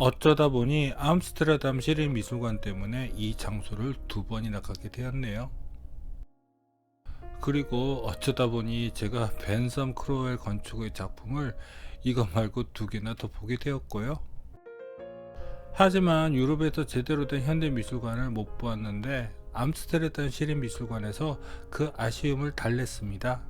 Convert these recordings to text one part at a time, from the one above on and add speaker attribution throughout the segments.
Speaker 1: 어쩌다 보니 암스테르담 시립미술관 때문에 이 장소를 두 번이나 가게 되었네요. 그리고 어쩌다 보니 제가 벤섬 크로웰 건축의 작품을 이것 말고 두 개나 더 보게 되었고요. 하지만 유럽에서 제대로 된 현대미술관을 못 보았는데 암스테르담 시립미술관에서 그 아쉬움을 달랬습니다.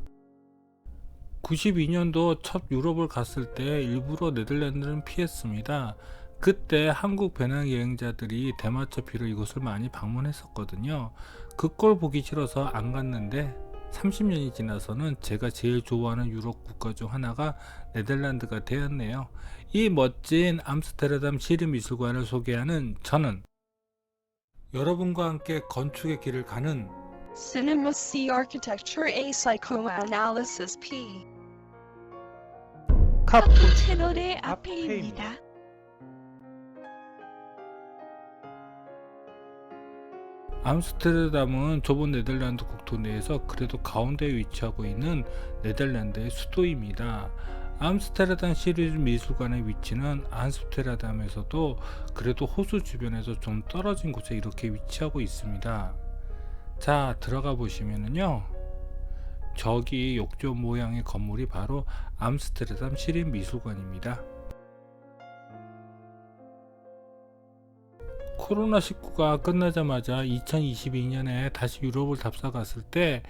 Speaker 1: 92년도 첫 유럽을 갔을 때 일부러 네덜란드는 피했습니다. 그때 한국 배낭여행자들이 대마초피로 이곳을 많이 방문했었거든요. 그 꼴 보기 싫어서 안 갔는데 30년이 지나서는 제가 제일 좋아하는 유럽 국가 중 하나가 네덜란드가 되었네요. 이 멋진 암스테르담 시립미술관을 소개하는 저는 여러분과 함께 건축의 길을 가는
Speaker 2: Cinema C Architecture A Psychoanalysis P
Speaker 3: 카푸
Speaker 2: 채널의
Speaker 3: 앞에입니다.
Speaker 2: 앞에입니다.
Speaker 1: 암스테르담은 좁은 네덜란드 국토 내에서 그래도 가운데에 위치하고 있는 네덜란드의 수도입니다. 암스테르담 시리즈 미술관의 위치는 암스테르담에서도 그래도 호수 주변에서 좀 떨어진 곳에 이렇게 위치하고 있습니다. 자, 들어가 보시면은요, 저기 욕조 모양의 건물이 바로 암스테르담 시립 미술관입니다. 코로나19가 끝나자마자 2022년에 다시 유럽을 답사 갔을 때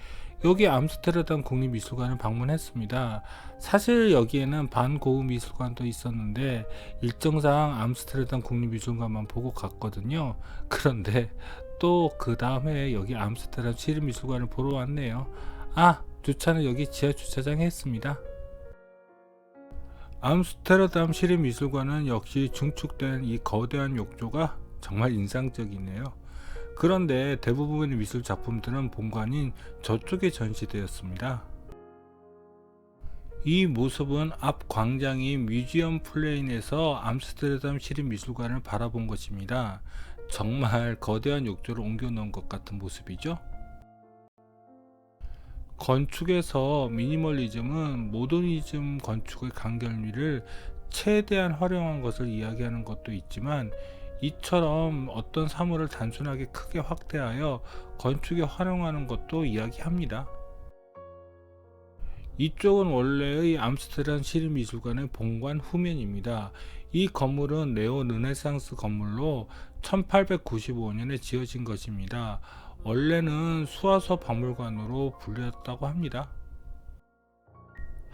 Speaker 1: 여기 암스테르담 국립미술관을 방문했습니다. 사실 여기에는 반고흐 미술관도 있었는데 일정상 암스테르담 국립미술관만 보고 갔거든요. 그런데 또 그 다음 해에 여기 암스테르담 시립미술관을 보러 왔네요. 주차는 여기 지하 주차장에 했습니다. 암스테르담 시립미술관은 역시 중축된 이 거대한 욕조가 정말 인상적이네요. 그런데 대부분의 미술 작품들은 본관인 저쪽에 전시되었습니다. 이 모습은 앞 광장인 뮤지엄 플레인에서 암스테르담 시립미술관을 바라본 것입니다. 정말 거대한 욕조를 옮겨 놓은 것 같은 모습이죠. 건축에서 미니멀리즘은 모더니즘 건축의 간결미를 최대한 활용한 것을 이야기하는 것도 있지만 이처럼 어떤 사물을 단순하게 크게 확대하여 건축에 활용하는 것도 이야기합니다. 이쪽은 원래의 암스테르담 시립미술관의 본관 후면입니다. 이 건물은 네오 르네상스 건물로 1895년에 지어진 것입니다. 원래는 수화서 박물관으로 불렸다고 합니다.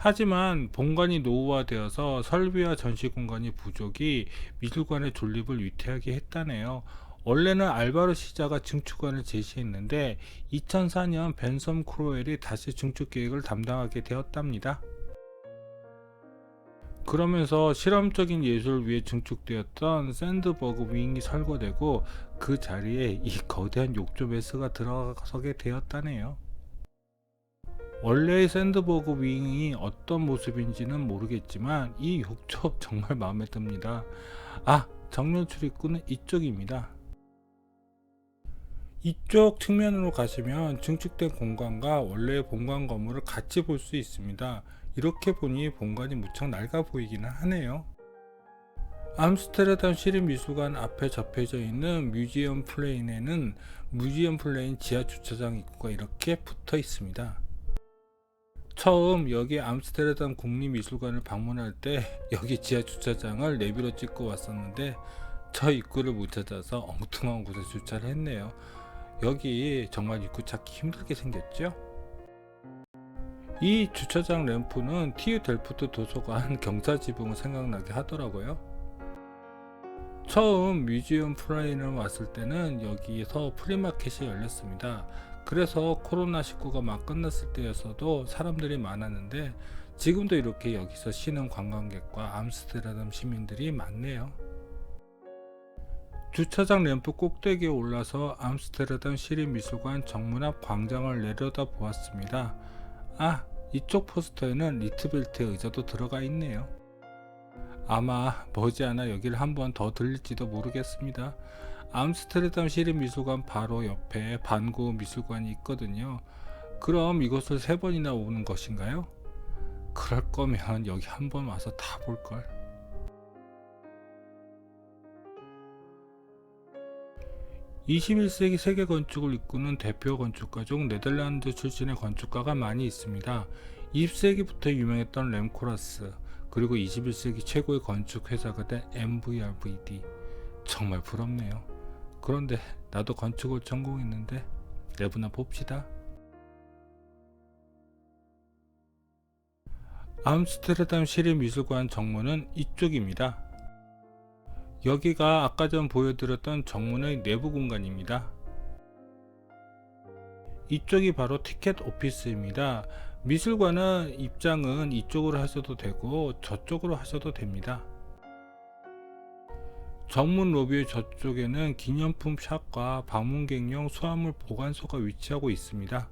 Speaker 1: 하지만 본관이 노후화되어서 설비와 전시 공간이 부족이 미술관의 존립을 위태하게 했다네요. 원래는 알바로 시자가 증축안을 제시했는데 2004년 벤섬 크로웰이 다시 증축 계획을 담당하게 되었답니다. 그러면서 실험적인 예술을 위해 증축되었던 샌드버그 윙이 설거되고 그 자리에 이 거대한 욕조 메스가 들어서게 되었다네요. 원래의 샌드버그 윙이 어떤 모습인지는 모르겠지만 이 욕조 정말 마음에 듭니다. 정면 출입구는 이쪽입니다. 이쪽 측면으로 가시면 증축된 공간과 원래의 본관 건물을 같이 볼 수 있습니다. 이렇게 보니 본관이 무척 낡아 보이기는 하네요. 암스테르담 시립미술관 앞에 접해져 있는 뮤지엄 플레인에는 뮤지엄 플레인 지하 주차장 입구가 이렇게 붙어 있습니다. 처음 여기 암스테르담 국립미술관을 방문할 때 여기 지하 주차장을 내비로 찍고 왔었는데 저 입구를 못 찾아서 엉뚱한 곳에 주차를 했네요. 여기 정말 입구 찾기 힘들게 생겼죠? 이 주차장 램프는 TU 델프트 도서관 경사지붕을 생각나게 하더라고요. 처음 뮤지엄 플레인을 왔을 때는 여기에서 프리마켓이 열렸습니다. 그래서 코로나19가 막 끝났을 때였어도 사람들이 많았는데 지금도 이렇게 여기서 쉬는 관광객과 암스테르담 시민들이 많네요. 주차장 램프 꼭대기에 올라서 암스테르담 시립미술관 정문 앞 광장을 내려다 보았습니다. 이쪽 포스터에는 리트빌트의 의자도 들어가 있네요. 아마 머지않아 여기를 한번 더 들릴지도 모르겠습니다. 암스테르담 시립미술관 바로 옆에 반고흐 미술관이 있거든요. 그럼 이곳을 3번이나 오는 것인가요? 그럴 거면 여기 한번 와서 다 볼걸. 21세기 세계 건축을 이끄는 대표 건축가 중 네덜란드 출신의 건축가가 많이 있습니다. 20세기부터 유명했던 램코라스, 그리고 21세기 최고의 건축 회사가 된 MVRVD. 정말 부럽네요. 그런데 나도 건축을 전공했는데 내부나 봅시다. 암스테르담 시립미술관 정문은 이쪽입니다. 여기가 아까 전 보여드렸던 정문의 내부 공간입니다. 이쪽이 바로 티켓 오피스입니다. 미술관은 입장은 이쪽으로 하셔도 되고 저쪽으로 하셔도 됩니다. 정문 로비의 저쪽에는 기념품 샵과 방문객용 수화물 보관소가 위치하고 있습니다.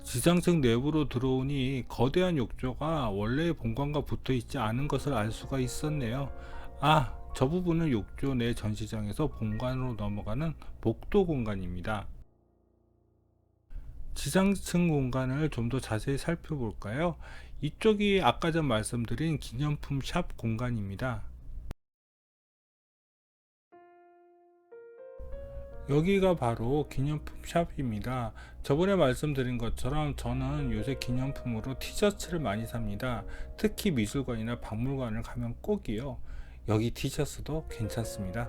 Speaker 1: 지상층 내부로 들어오니 거대한 욕조가 원래의 본관과 붙어 있지 않은 것을 알 수가 있었네요. 아, 저 부분은 욕조 내 전시장에서 본관으로 넘어가는 복도 공간입니다. 지상층 공간을 좀 더 자세히 살펴볼까요? 이쪽이 아까 전 말씀드린 기념품 샵 공간입니다. 여기가 바로 기념품 샵입니다. 저번에 말씀드린 것처럼 저는 요새 기념품으로 티셔츠를 많이 삽니다. 특히 미술관이나 박물관을 가면 꼭이요. 여기 티셔츠도 괜찮습니다.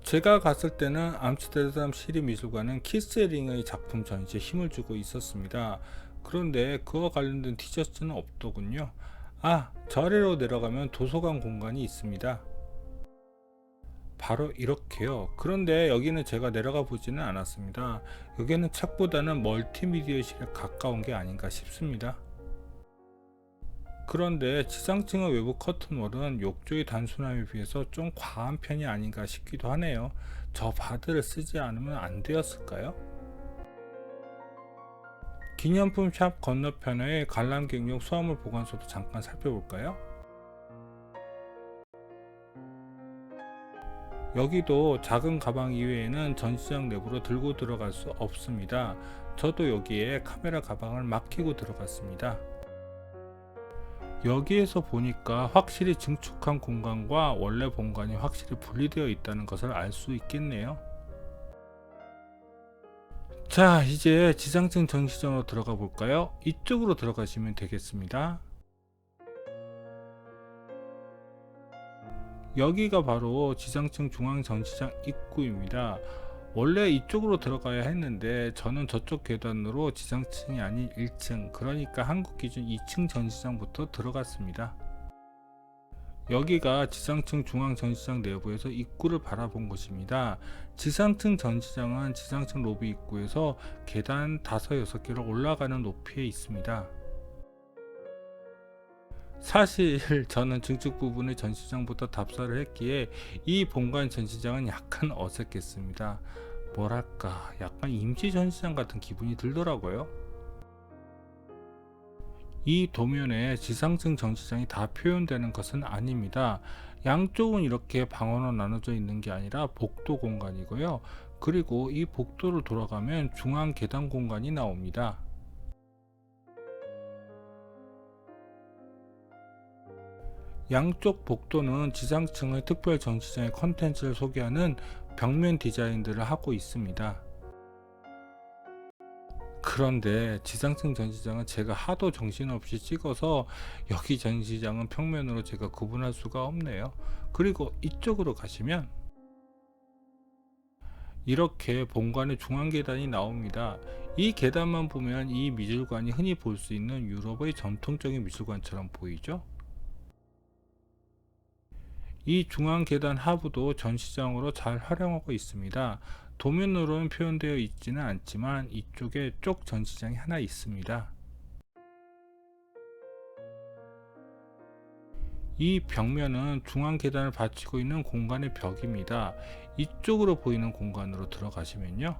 Speaker 1: 제가 갔을 때는 암스테르담 시립미술관은 키스링의 작품 전시에 힘을 주고 있었습니다. 그런데 그와 관련된 티셔츠는 없더군요. 아, 저 아래로 내려가면 도서관 공간이 있습니다. 바로 이렇게요. 그런데 여기는 제가 내려가 보지는 않았습니다. 여기는 책보다는 멀티미디어실에 가까운 게 아닌가 싶습니다. 그런데 지상층의 외부 커튼월은 욕조의 단순함에 비해서 좀 과한 편이 아닌가 싶기도 하네요. 저 바드를 쓰지 않으면 안 되었을까요? 기념품 샵 건너편의 관람객용 수화물 보관소도 잠깐 살펴볼까요? 여기도 작은 가방 이외에는 전시장 내부로 들고 들어갈 수 없습니다. 저도 여기에 카메라 가방을 맡기고 들어갔습니다. 여기에서 보니까 확실히 증축한 공간과 원래 본관이 확실히 분리되어 있다는 것을 알 수 있겠네요. 자, 이제 지상층 전시장으로 들어가 볼까요? 이쪽으로 들어가시면 되겠습니다. 여기가 바로 지상층 중앙 전시장 입구입니다. 원래 이쪽으로 들어가야 했는데 저는 저쪽 계단으로 지상층이 아닌 1층, 그러니까 한국 기준 2층 전시장부터 들어갔습니다. 여기가 지상층 중앙 전시장 내부에서 입구를 바라본 곳입니다. 지상층 전시장은 지상층 로비 입구에서 계단 5, 6개를 올라가는 높이에 있습니다. 사실 저는 증축 부분의 전시장부터 답사를 했기에 이 본관 전시장은 약간 어색했습니다. 뭐랄까, 약간 임시 전시장 같은 기분이 들더라고요. 이 도면에 지상층 전시장이 다 표현되는 것은 아닙니다. 양쪽은 이렇게 방으로 나눠져 있는 게 아니라 복도 공간이고요. 그리고 이 복도를 돌아가면 중앙 계단 공간이 나옵니다. 양쪽 복도는 지상층의 특별 전시장의 컨텐츠를 소개하는 벽면 디자인들을 하고 있습니다. 그런데 지상층 전시장은 제가 하도 정신없이 찍어서 여기 전시장은 평면으로 제가 구분할 수가 없네요. 그리고 이쪽으로 가시면 이렇게 본관의 중앙 계단이 나옵니다. 이 계단만 보면 이 미술관이 흔히 볼 수 있는 유럽의 전통적인 미술관처럼 보이죠? 이 중앙 계단 하부도 전시장으로 잘 활용하고 있습니다. 도면으로는 표현되어 있지는 않지만 이쪽에 쪽 전시장이 하나 있습니다. 이 벽면은 중앙 계단을 받치고 있는 공간의 벽입니다. 이쪽으로 보이는 공간으로 들어가시면요,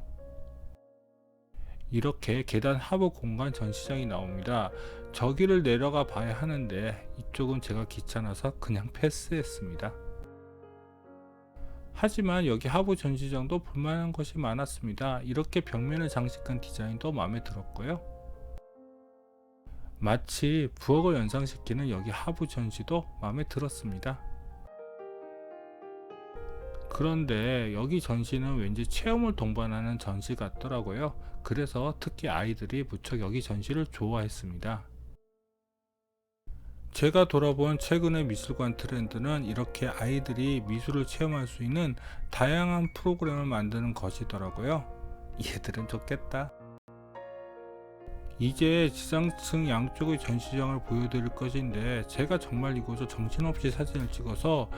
Speaker 1: 이렇게 계단 하부 공간 전시장이 나옵니다. 저기를 내려가 봐야 하는데 이쪽은 제가 귀찮아서 그냥 패스했습니다. 하지만 여기 하부 전시장도 볼만한 것이 많았습니다. 이렇게 벽면을 장식한 디자인도 마음에 들었고요. 마치 부엌을 연상시키는 여기 하부 전시도 마음에 들었습니다. 그런데 여기 전시는 왠지 체험을 동반하는 전시 같더라고요. 그래서 특히 아이들이 무척 여기 전시를 좋아했습니다. 제가 돌아본 최근의 미술관 트렌드는 이렇게 아이들이 미술을 체험할 수 있는 다양한 프로그램을 만드는 것이더라고요. 얘들은 좋겠다. 이제 지상층 양쪽의 전시장을 보여드릴 것인데, 제가 정말 이곳을 정신없이 사진을 찍어서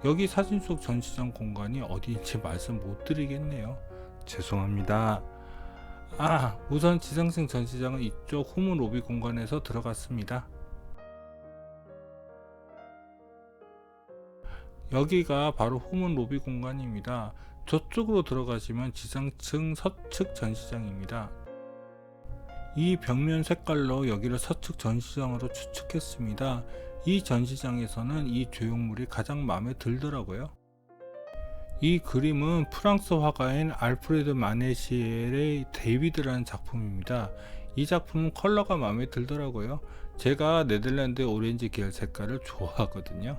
Speaker 1: 여기 사진 속 전시장 공간이 어디인지 말씀 못 드리겠네요. 죄송합니다. 우선 지상층 전시장은 이쪽 후문 로비 공간에서 들어갔습니다. 여기가 바로 후문 로비 공간입니다. 저쪽으로 들어가시면 지상층 서측 전시장입니다. 이 벽면 색깔로 여기를 서측 전시장으로 추측했습니다. 이 전시장에서는 이 조형물이 가장 마음에 들더라고요. 이 그림은 프랑스 화가인 알프레드 마네시엘의 데이비드라는 작품입니다. 이 작품은 컬러가 마음에 들더라고요. 제가 네덜란드 오렌지 계열 색깔을 좋아하거든요.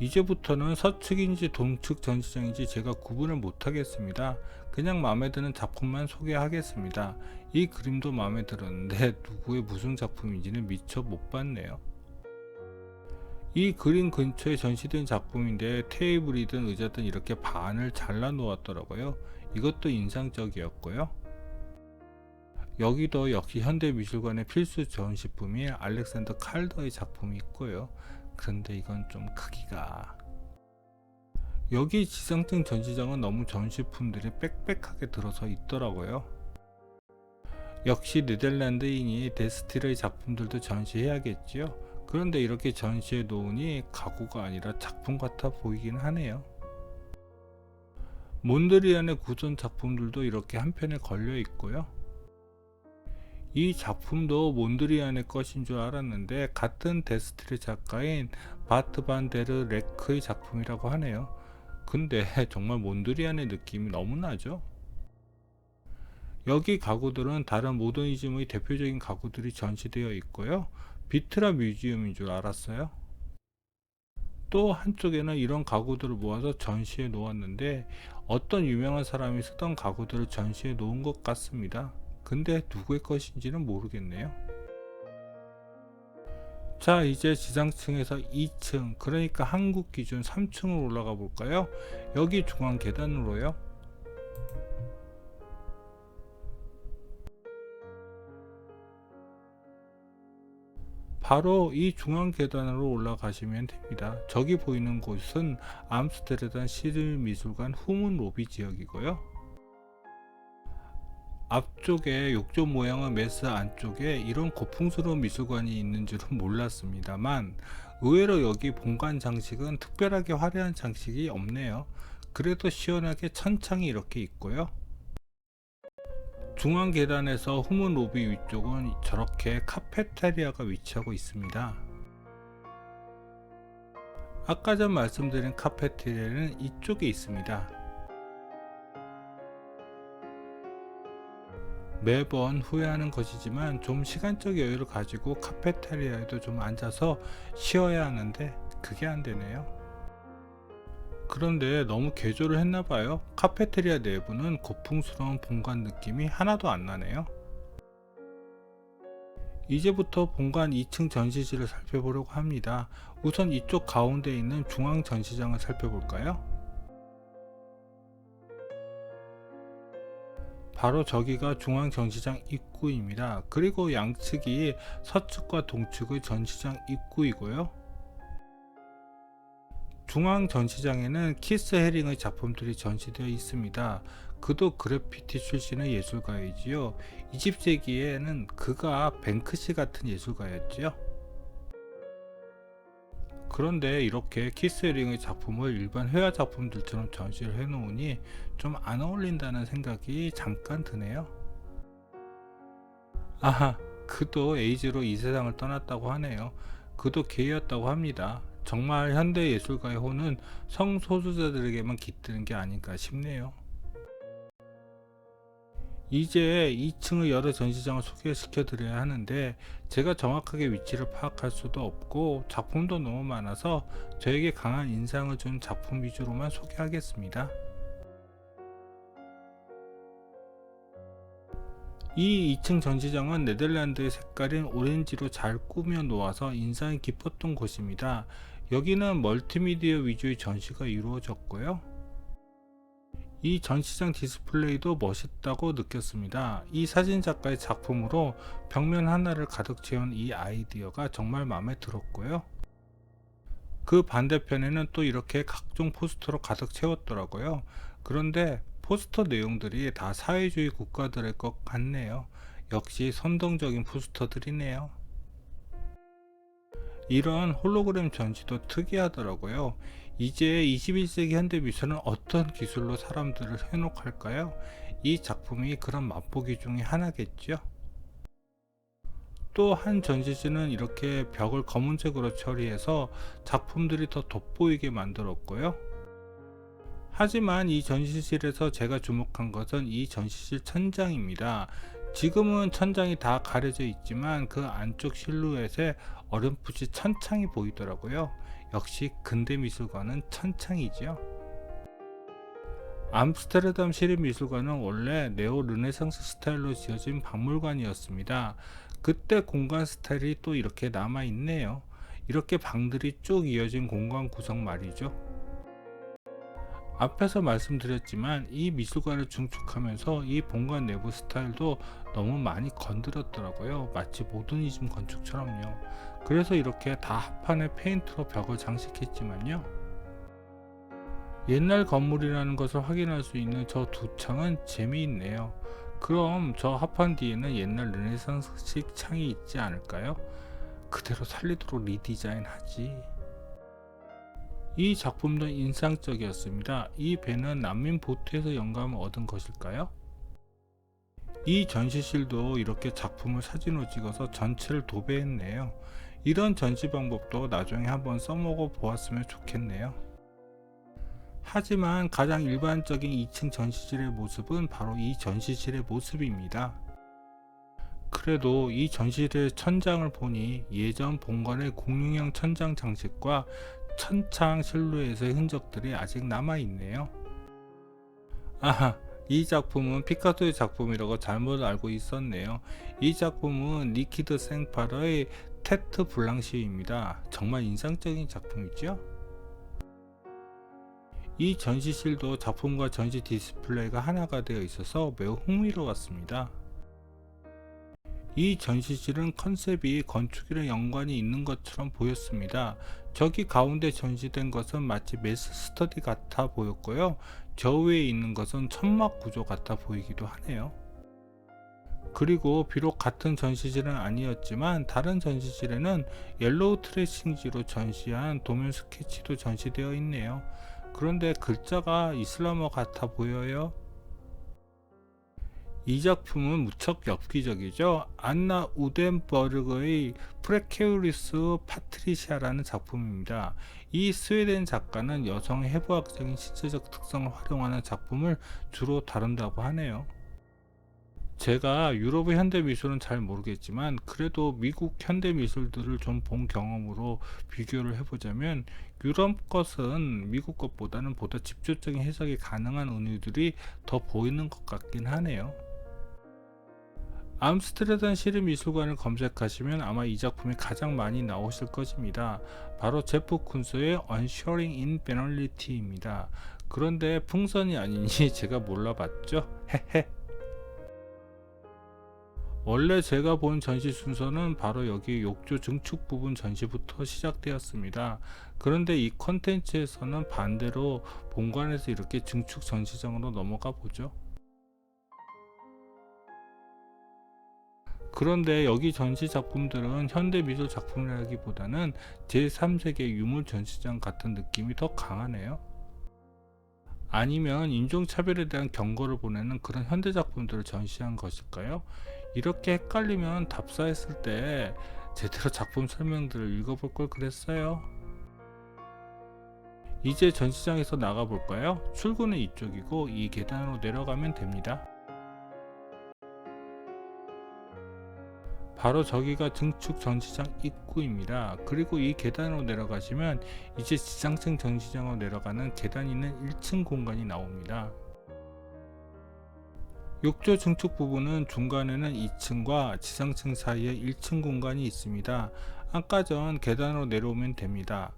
Speaker 1: 이제부터는 서측인지 동측 전시장인지 제가 구분을 못하겠습니다. 그냥 마음에 드는 작품만 소개하겠습니다. 이 그림도 마음에 들었는데 누구의 무슨 작품인지는 미처 못 봤네요. 이 그림 근처에 전시된 작품인데 테이블이든 의자든 이렇게 반을 잘라 놓았더라고요. 이것도 인상적이었고요. 여기도 역시 현대미술관의 필수 전시품인 알렉산더 칼더의 작품이 있고요. 그런데 이건 좀 크기가, 여기 지상층 전시장은 너무 전시품들이 빽빽하게 들어서 있더라고요. 역시 네덜란드인이 데스틸의 작품들도 전시해야겠지요. 그런데 이렇게 전시해 놓으니 가구가 아니라 작품 같아 보이긴 하네요. 몬드리안의 구전 작품들도 이렇게 한편에 걸려 있고요. 이 작품도 몬드리안의 것인 줄 알았는데 같은 데스틸의 작가인 바트 반 데르 레크의 작품이라고 하네요. 근데 정말 몬드리안의 느낌이 너무 나죠. 여기 가구들은 다른 모더니즘의 대표적인 가구들이 전시되어 있고요. 비트라 뮤지엄인 줄 알았어요. 또 한쪽에는 이런 가구들을 모아서 전시해 놓았는데 어떤 유명한 사람이 쓰던 가구들을 전시해 놓은 것 같습니다. 근데 누구의 것인지는 모르겠네요. 자, 이제 지상층에서 2층, 그러니까 한국 기준 3층으로 올라가 볼까요? 여기 중앙 계단으로요. 바로 이 중앙 계단으로 올라가시면 됩니다. 저기 보이는 곳은 암스테르담 시립미술관 후문 로비 지역이고요. 앞쪽에 욕조 모양의 메스 안쪽에 이런 고풍스러운 미술관이 있는 줄은 몰랐습니다만, 의외로 여기 본관 장식은 특별하게 화려한 장식이 없네요. 그래도 시원하게 천창이 이렇게 있고요. 중앙 계단에서 후문 로비 위쪽은 저렇게 카페테리아가 위치하고 있습니다. 아까 전 말씀드린 카페테리아는 이쪽에 있습니다. 매번 후회하는 것이지만 좀 시간적 여유를 가지고 카페테리아에도 좀 앉아서 쉬어야 하는데 그게 안 되네요. 그런데 너무 개조를 했나봐요. 카페테리아 내부는 고풍스러운 본관 느낌이 하나도 안 나네요. 이제부터 본관 2층 전시실을 살펴보려고 합니다. 우선 이쪽 가운데 있는 중앙 전시장을 살펴볼까요? 바로 저기가 중앙 전시장 입구입니다. 그리고 양측이 서측과 동측의 전시장 입구이고요. 중앙 전시장에는 키스 헤링의 작품들이 전시되어 있습니다. 그도 그래피티 출신의 예술가이지요. 20세기에는 그가 뱅크시 같은 예술가였지요. 그런데 이렇게 키스 헤링의 작품을 일반 회화 작품들처럼 전시를 해놓으니 좀 안 어울린다는 생각이 잠깐 드네요. 그도 에이즈로 이 세상을 떠났다고 하네요. 그도 게이였다고 합니다. 정말 현대 예술가의 혼은 성소수자들에게만 깃드는 게 아닌가 싶네요. 이제 2층의 여러 전시장을 소개시켜 드려야 하는데 제가 정확하게 위치를 파악할 수도 없고 작품도 너무 많아서 저에게 강한 인상을 준 작품 위주로만 소개하겠습니다. 이 2층 전시장은 네덜란드의 색깔인 오렌지로 잘 꾸며 놓아서 인상이 깊었던 곳입니다. 여기는 멀티미디어 위주의 전시가 이루어졌고요. 이 전시장 디스플레이도 멋있다고 느꼈습니다. 이 사진작가의 작품으로 벽면 하나를 가득 채운 이 아이디어가 정말 마음에 들었고요. 그 반대편에는 또 이렇게 각종 포스터로 가득 채웠더라고요. 그런데 포스터 내용들이 다 사회주의 국가들의 것 같네요. 역시 선동적인 포스터들이네요. 이런 홀로그램 전시도 특이하더라고요. 이제 21세기 현대 미술은 어떤 기술로 사람들을 현혹할까요? 이 작품이 그런 맛보기 중에 하나겠죠. 또 한 전시실은 이렇게 벽을 검은색으로 처리해서 작품들이 더 돋보이게 만들었고요. 하지만 이 전시실에서 제가 주목한 것은 이 전시실 천장입니다. 지금은 천장이 다 가려져 있지만 그 안쪽 실루엣에 어렴풋이 천창이 보이더라고요. 역시 근대미술관은 천창이죠. 암스테르담 시립미술관은 원래 네오 르네상스 스타일로 지어진 박물관이었습니다. 그때 공간 스타일이 또 이렇게 남아있네요. 이렇게 방들이 쭉 이어진 공간 구성 말이죠. 앞에서 말씀드렸지만 이 미술관을 중축하면서 이 본관 내부 스타일도 너무 많이 건드렸더라고요. 마치 모더니즘 건축처럼요. 그래서 이렇게 다 합판에 페인트로 벽을 장식했지만요. 옛날 건물이라는 것을 확인할 수 있는 저 두 창은 재미있네요. 그럼 저 합판 뒤에는 옛날 르네상스식 창이 있지 않을까요? 그대로 살리도록 리디자인 하지. 이 작품도 인상적이었습니다. 이 배는 난민 보트에서 영감을 얻은 것일까요? 이 전시실도 이렇게 작품을 사진으로 찍어서 전체를 도배했네요. 이런 전시 방법도 나중에 한번 써먹어 보았으면 좋겠네요. 하지만 가장 일반적인 2층 전시실의 모습은 바로 이 전시실의 모습입니다. 그래도 이 전시실의 천장을 보니 예전 본관의 공룡형 천장 장식과 천창 실루엣의 흔적들이 아직 남아있네요. 아하, 이 작품은 피카소의 작품이라고 잘못 알고 있었네요. 이 작품은 니키드 생파르의 테트 블랑시입니다. 정말 인상적인 작품이죠. 이 전시실도 작품과 전시 디스플레이가 하나가 되어 있어서 매우 흥미로웠습니다. 이 전시실은 컨셉이 건축이랑 연관이 있는 것처럼 보였습니다. 저기 가운데 전시된 것은 마치 메스 스터디 같아 보였고요. 저 위에 있는 것은 천막 구조 같아 보이기도 하네요. 그리고 비록 같은 전시실은 아니었지만 다른 전시실에는 옐로우 트레싱지로 전시한 도면 스케치도 전시되어 있네요. 그런데 글자가 이슬람어 같아 보여요. 이 작품은 무척 엽기적이죠. 안나 우덴버그의 프레케우리스 파트리시아라는 작품입니다. 이 스웨덴 작가는 여성의 해부학적인 신체적 특성을 활용하는 작품을 주로 다룬다고 하네요. 제가 유럽의 현대미술은 잘 모르겠지만 그래도 미국 현대미술들을 좀 본 경험으로 비교를 해보자면 유럽 것은 미국 것보다는 보다 집중적인 해석이 가능한 은유들이 더 보이는 것 같긴 하네요. 암스테르담 시립미술관을 검색하시면 아마 이 작품이 가장 많이 나오실 것입니다. 바로 제프 쿤스의 Unshoring in Banality입니다. 그런데 풍선이 아니니 제가 몰라봤죠? 헤헤. 원래 제가 본 전시 순서는 바로 여기 욕조 증축 부분 전시부터 시작되었습니다. 그런데 이 컨텐츠에서는 반대로 본관에서 이렇게 증축 전시장으로 넘어가 보죠. 그런데 여기 전시 작품들은 현대미술 작품이라기보다는 제3세계 유물 전시장 같은 느낌이 더 강하네요. 아니면 인종차별에 대한 경고를 보내는 그런 현대작품들을 전시한 것일까요? 이렇게 헷갈리면 답사했을 때 제대로 작품 설명들을 읽어볼 걸 그랬어요. 이제 전시장에서 나가 볼까요? 출구는 이쪽이고 이 계단으로 내려가면 됩니다. 바로 저기가 증축 전시장 입구입니다. 그리고 이 계단으로 내려가시면 이제 지상층 전시장으로 내려가는 계단이 있는 1층 공간이 나옵니다. 욕조 증축 부분은 중간에는 2층과 지상층 사이에 1층 공간이 있습니다. 아까 전 계단으로 내려오면 됩니다.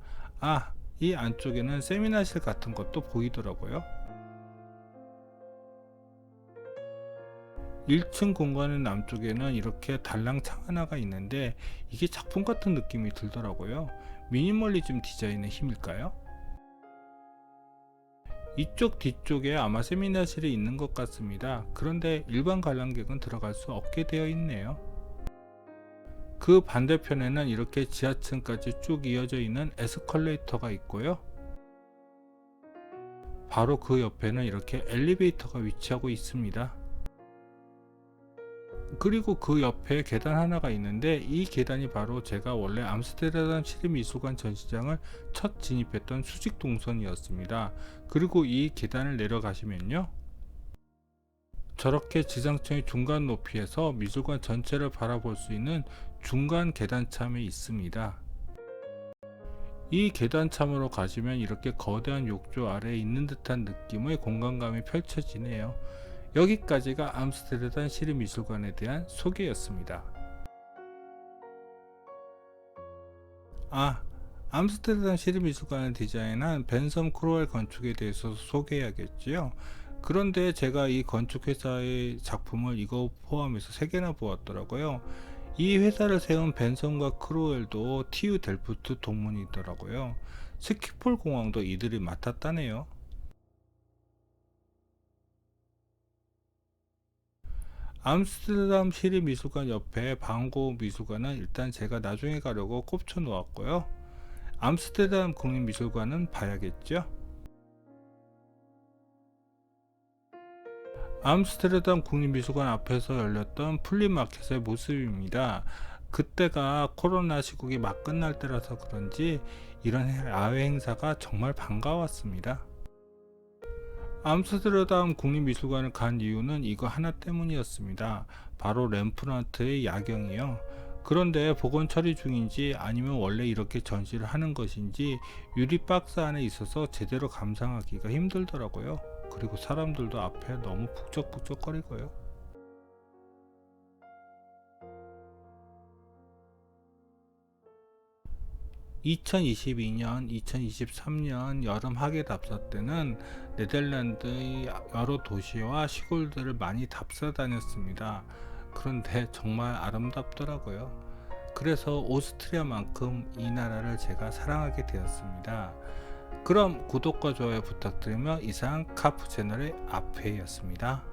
Speaker 1: 이 안쪽에는 세미나실 같은 것도 보이더라고요. 1층 공간의 남쪽에는 이렇게 달랑창 하나가 있는데 이게 작품 같은 느낌이 들더라고요. 미니멀리즘 디자인의 힘일까요? 이쪽 뒤쪽에 아마 세미나실이 있는 것 같습니다. 그런데 일반 관람객은 들어갈 수 없게 되어 있네요. 그 반대편에는 이렇게 지하층까지 쭉 이어져 있는 에스컬레이터가 있고요. 바로 그 옆에는 이렇게 엘리베이터가 위치하고 있습니다. 그리고 그 옆에 계단 하나가 있는데 이 계단이 바로 제가 원래 암스테르담 시립미술관 전시장을 첫 진입했던 수직 동선이었습니다. 그리고 이 계단을 내려가시면요, 저렇게 지상층의 중간 높이에서 미술관 전체를 바라볼 수 있는 중간 계단참이 있습니다. 이 계단참으로 가시면 이렇게 거대한 욕조 아래에 있는 듯한 느낌의 공간감이 펼쳐지네요. 여기까지가 암스테르담 시립미술관에 대한 소개였습니다. 암스테르담 시립미술관을 디자인한 벤섬 크로웰 건축에 대해서 소개해야겠지요. 그런데 제가 이 건축회사의 작품을 이거 포함해서 3개나 보았더라고요. 이 회사를 세운 벤섬과 크로웰도 TU 델프트 동문이더라고요. 스키폴 공항도 이들이 맡았다네요. 암스테르담 시립미술관 옆에 방고 미술관은 일단 제가 나중에 가려고 꼽쳐 놓았고요. 암스테르담 국립미술관은 봐야겠죠. 암스테르담 국립미술관 앞에서 열렸던 플리마켓의 모습입니다. 그때가 코로나 시국이 막 끝날 때라서 그런지 이런 야외 행사가 정말 반가웠습니다. 암스테르담 국립미술관을 간 이유는 이거 하나 때문이었습니다. 바로 렘프란트의 야경이요. 그런데 복원 처리 중인지 아니면 원래 이렇게 전시를 하는 것인지 유리 박스 안에 있어서 제대로 감상하기가 힘들더라고요. 그리고 사람들도 앞에 너무 북적북적거리고요. 2022년, 2023년 여름 하계 답사 때는 네덜란드의 여러 도시와 시골들을 많이 답사 다녔습니다. 그런데 정말 아름답더라고요. 그래서 오스트리아만큼 이 나라를 제가 사랑하게 되었습니다. 그럼 구독과 좋아요 부탁드리며 이상 카프 채널의 아페이였습니다.